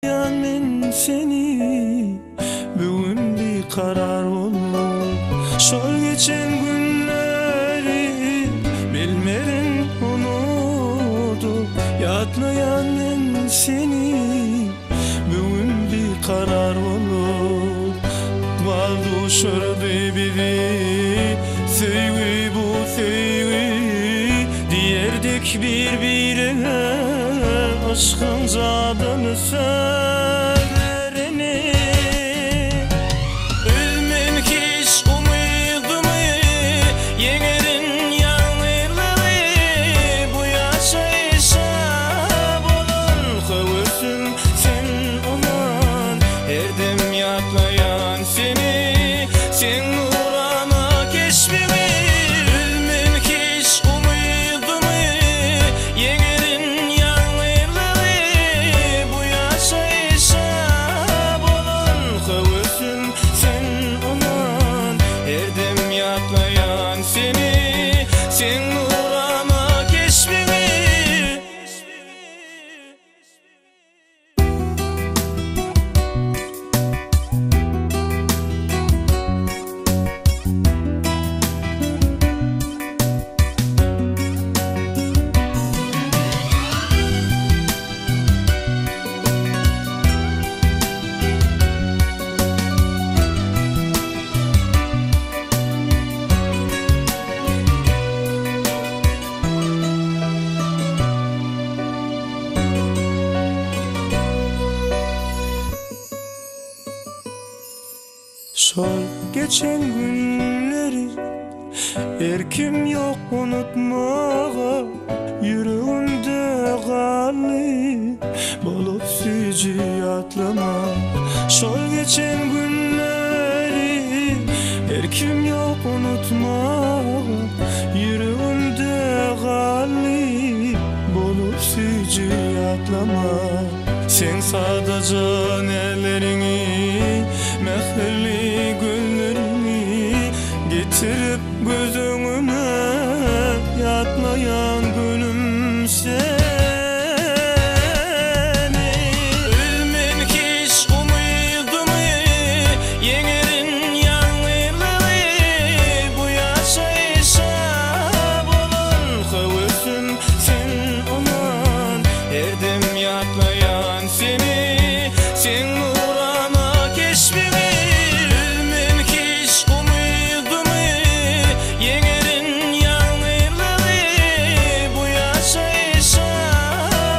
Men seni bugün bir karar oldu. Şol geçen günleri bilmerin unudu. Yatlayan men seni bugün bir karar oldu. Valdu şurada biri sevgi bu sevgi diyerdik birbirine. Aşkın zadını severini ölmem hiç umudumı yenerin yanırları bu yaşayışa bolun kavuşsun sen olan her dem yatlayan seni sen nurana keşfimi ölmem hiç umudumı yenerin seni, sen nurana keşfimi. Şol geçen günleri erkim yok unutmağa. Yüreğimde gali bolup sücü atlama. Şol geçen günleri erkim yok unutmağa. Yüreğimde gali bolup sücü atlama. Sen sadece ellerini mehirli güllerini getirip gözüme yatmayan gülüm seni. Ölmem hiç umudumu yenerin yanırları bu yaşayışa bolun kavuşsun sen olan her dem yatlayan seni sen nurana keşfimi. Ölmem hiç umudumu yenerin yanırları bu yaşayışa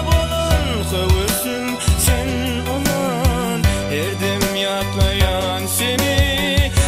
bolun kavuşsun sen olan her dem yatlayan seni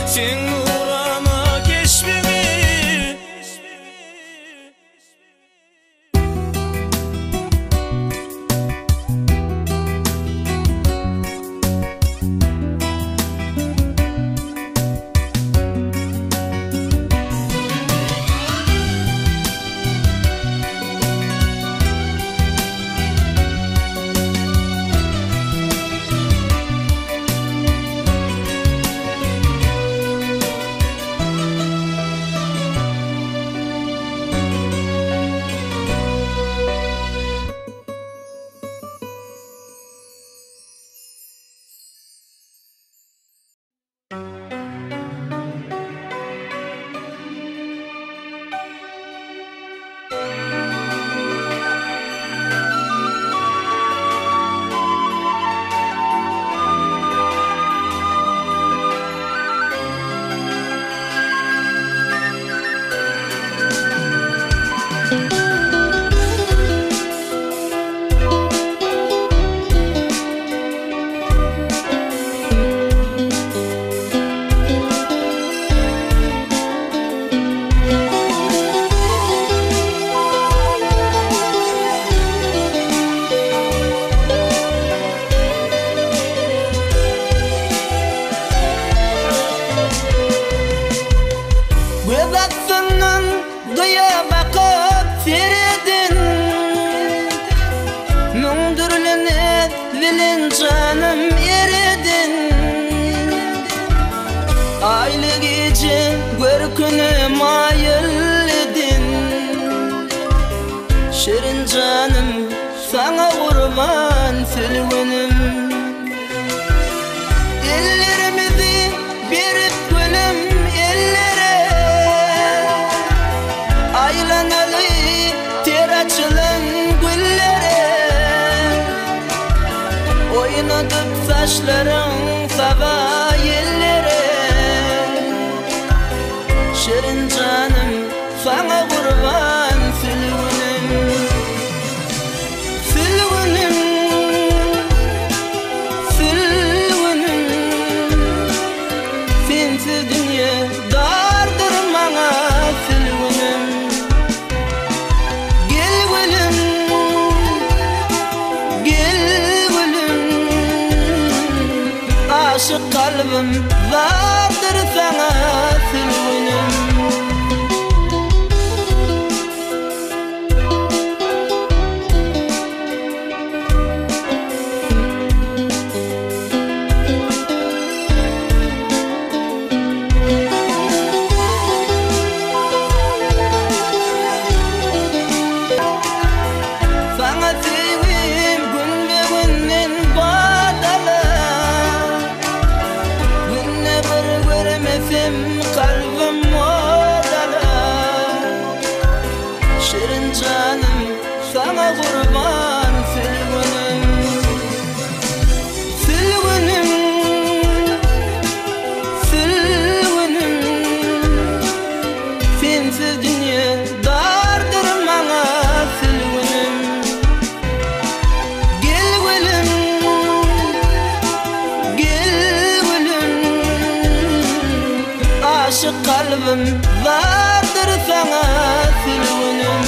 sen nurana keşfimi. Duya bakıp firedin Mündürlüne bilin canım eredin Aylı gece görküne mayıl edin Şirin canım sana kurban sülgünüm Oynadık saçların sabah yellere. Şirin canım sana kurban Filgünüm. Filgünüm, Filgünüm, sensiz dünya dardır bana Filgünüm. Gel gülüm, gel gülüm, aşık kalbim vardır sana Filgünüm. Kalbim orada, şirin canım sana kurban Filgünüm. Filgünüm, Filgünüm, sensiz dünya dardır bana Filgünüm. Gel gülüm, gel gülüm, aşık kalbim vardır sana Filgünüm.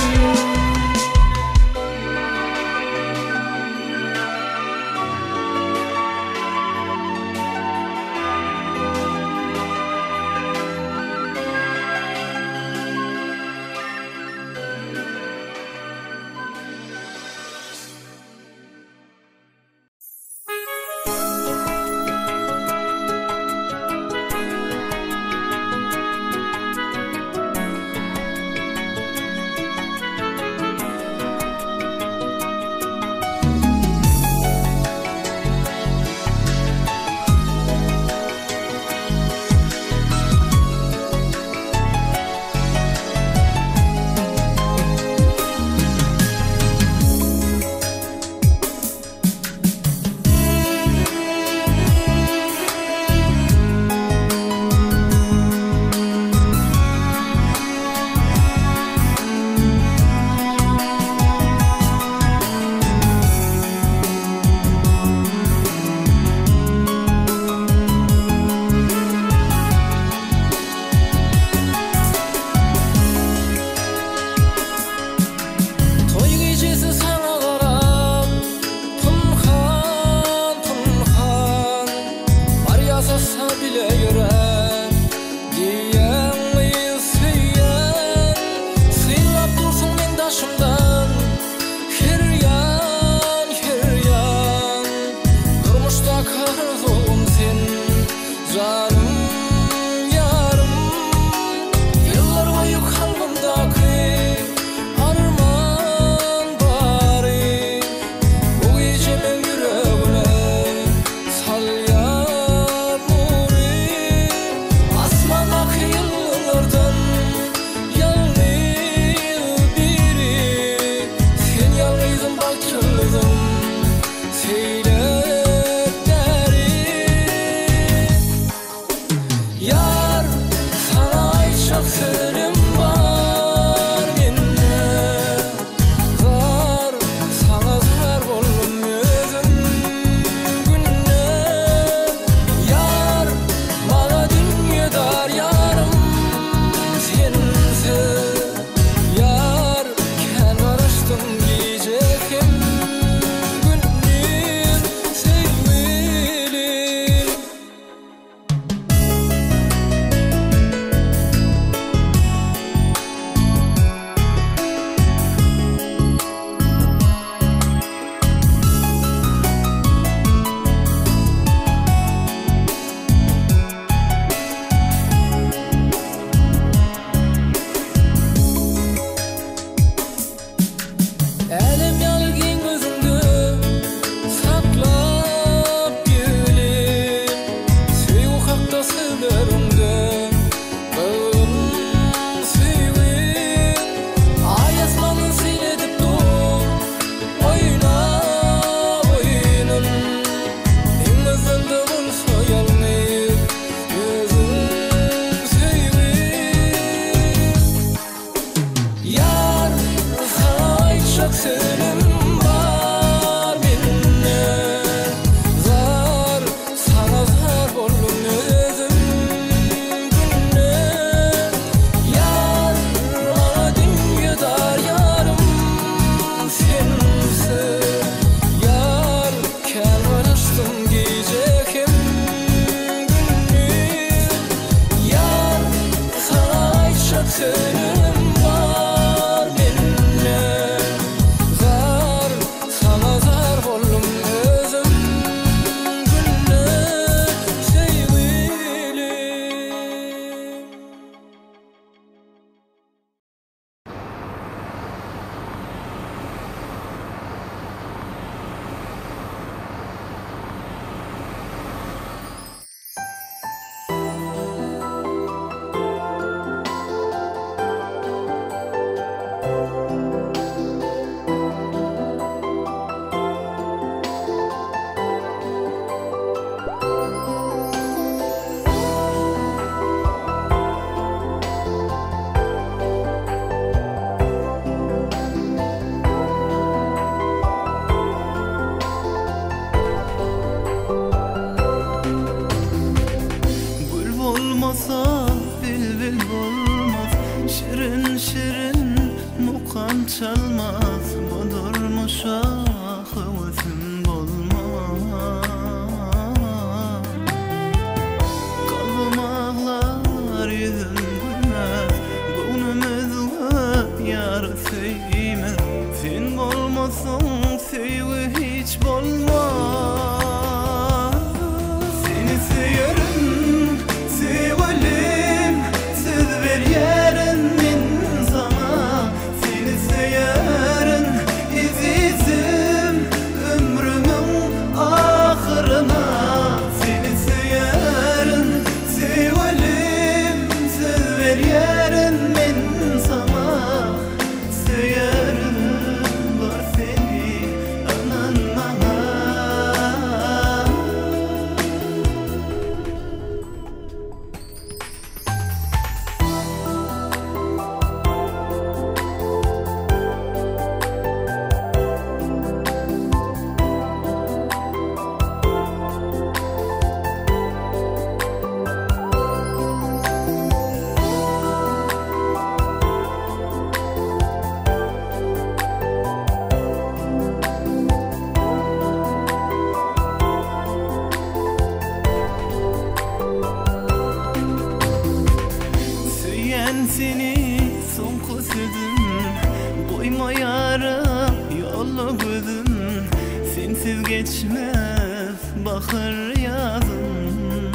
bakır yazın.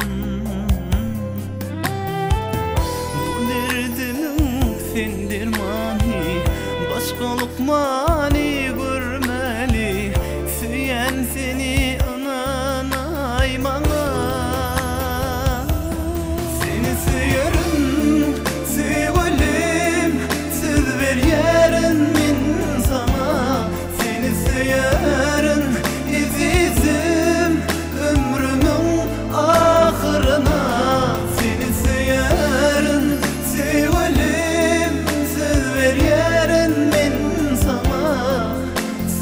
Bu derdimin sendirmani, başkalık mani görmeli. Süyen seni ananay bana. Seni severim, sevelim, söz ver yarın min sana. Seni severim, izizim, ömrümün ahırına. Seni severim, sevelim, söz ver yarın min sana.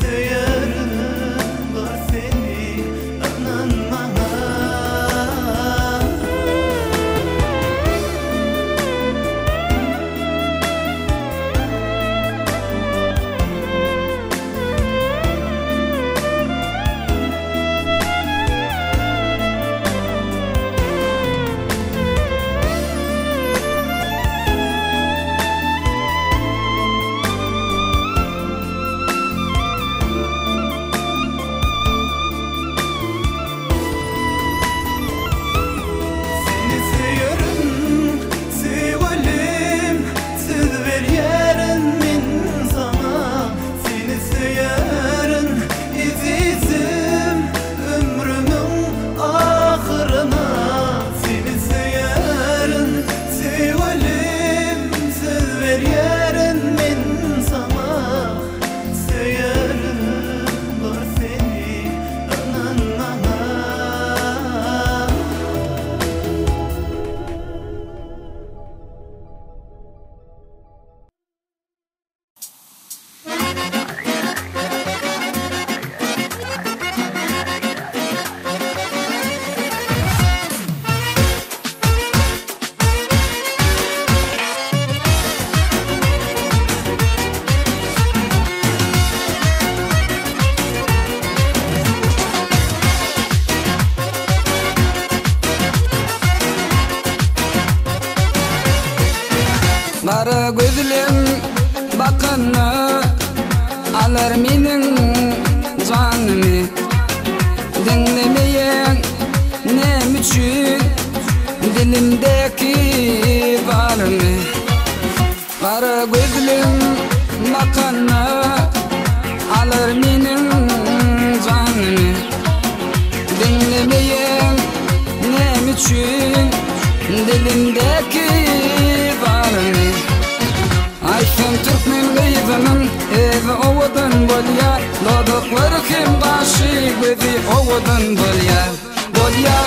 Severim var seni ananmana. Seni severim, sevelim, söz ver yarın min sana. Seni severim, izizim, ömrümün ahırına. Seni severim, sevelim, söz ver yarın min sana. Severim var seni ananmana. Bara gözlüm bakını alır menin canımı. Dinlemeyen ne için dilimdeki var mı? Bara gözlüm bakını alır menin canımı. Dinlemeyen ne için dilimdeki var mı? Ayşem Türkmen gıyıbının evi ovadan bolya. Lodıkları kim başı gözü ovadan bolya. Bolya,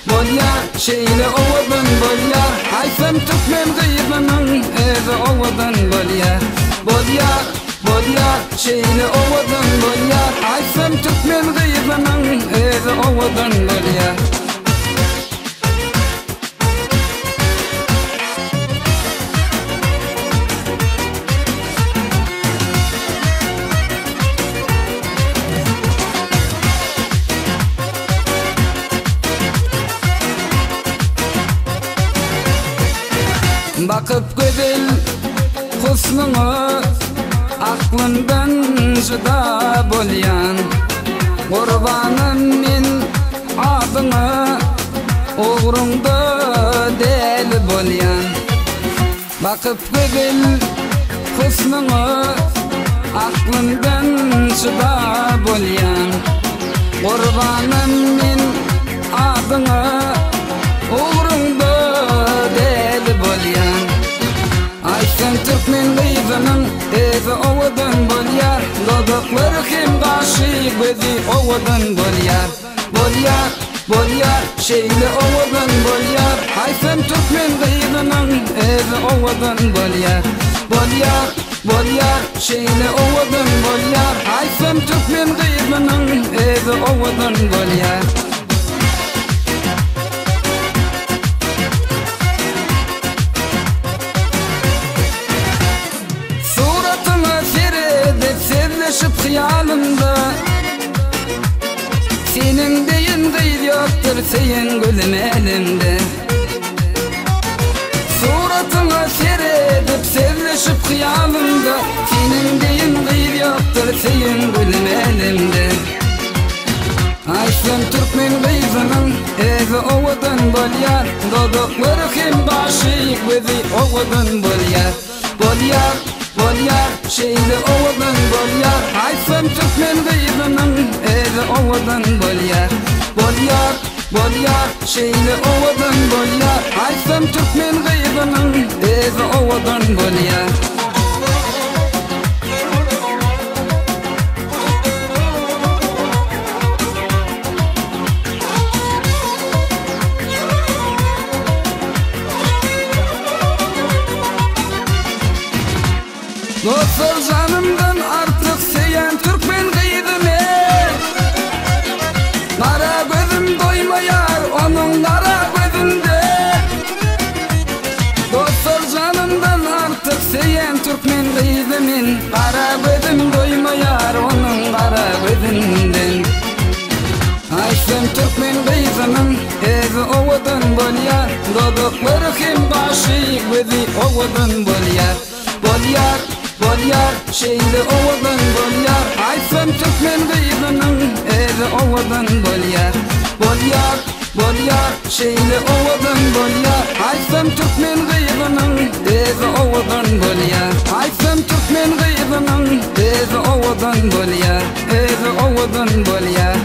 bolya, şeyle ovadan bolya. Ayşem Türkmen gıyıbının evi ovadan bolya. Bolya, bolya, şeyle ovadan bolya. Ayşem Türkmen gıyıbının evi ovadan bolya. Bakıp güzel husnunu aklından juda bolyan. Kurbanım min adını uğrunda del bolyan. Bakıp güzel husnunu aklından juda bolyan. Kurbanım min adını uğrunda del bolyan. Ayşem Türkmen gıyıbının evi ovadan bolyar. Lodıkları kim başı gözü ovadan bolyar. Bolyar, bolyar, şeyle ovadan bolyar. Ayşem Türkmen gıyıbının evi ovadan bolyar. Bolyar, bolyar, şeyle ovadan bolyar. Ayşem Türkmen gıyıbının evi ovadan bolyar. Sevleşip hıyalımda senin deyin değil yoktur seyin gülüm elimde. Suratına seyredip sevleşip hıyalımda senin deyin değil yoktur seyin gülüm elimde. Aysem Türkmen kızının evi ovadan bolyar. Dodukları kim başıyık bizi ovadan bolyar. Bolyar, bolyar, şeyde ovadan bolyar. Aysem Türkmen kızının evi ovadan bolyar. Bolyar, bolyar, şeyde ovadan bolyar. Aysem Türkmen kızının evi ovadan bolyar. Dostlar canımdan artık seyen Türkmen kıydım Kara gözüm doymayar onun kara gözünde. Dostlar canımdan artık seyen Türkmen kıydım Kara gözüm doymayar onun kara gözünden. Aysem Türkmen kıydım evi ovadan bolyar. Dodukları kim başıyık bizi ovadan bolyar. Bolyar, bolyar, şeyde ovadan bolyar. Aysem Türkmen kızının evi ovadan bolyar. Bolyar, bolyar, şeyde ovadan bolyar. Aysem Türkmen kızının evi ovadan bolyar. Aysem Türkmen kızının evi ovadan bolyar. Evi ovadan bolyar.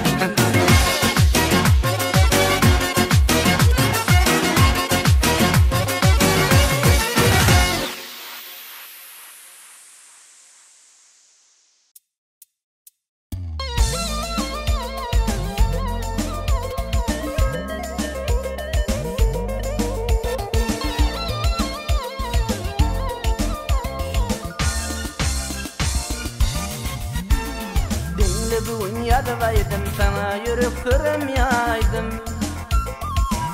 Yalvaydım sana yürüp kırmayaydım.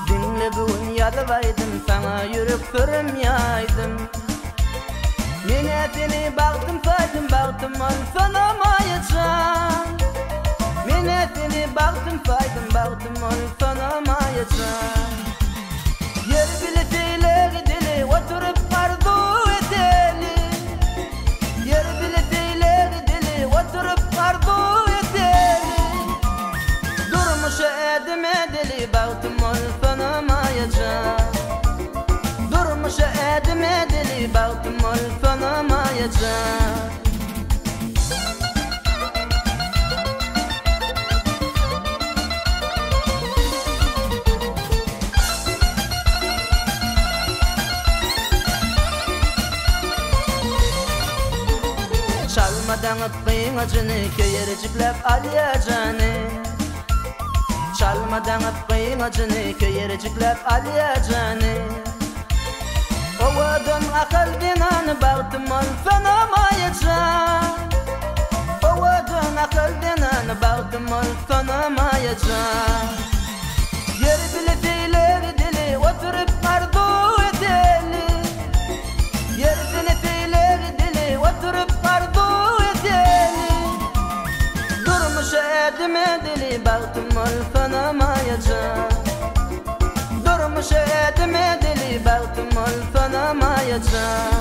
Dinle bugün yalvaydım sana yürüp kırmayaydım. Minnetini baktım saydım baktım ol sanamayacağım. Minnetini baktım saydım baktım ol sanamayacağım. Yer biletiyle dili oturup arzu edelim. Yer biletiyle dili oturup arzu edim edeli baktım ol sanamayacağım. Durmuş edim edeli baktım ol sanamayacağım. Çalmadan öpmeyin acını köyerciklep aliyacağını. Çalmadan öpmeyin acını köyerciklep aliyacağını. Ovadan akıl dinanı baktım ol sanamayacağım. Ovadan akıl dinanı baktım ol sanamayacağım. Yer biletiyle dili oturup arzu edelim. Yer biletiyle dili oturup arzu edelim. Durmuş edim edili baktım ol sanamayacağım. Durmuş edim edili baktım ol sanamayacağım.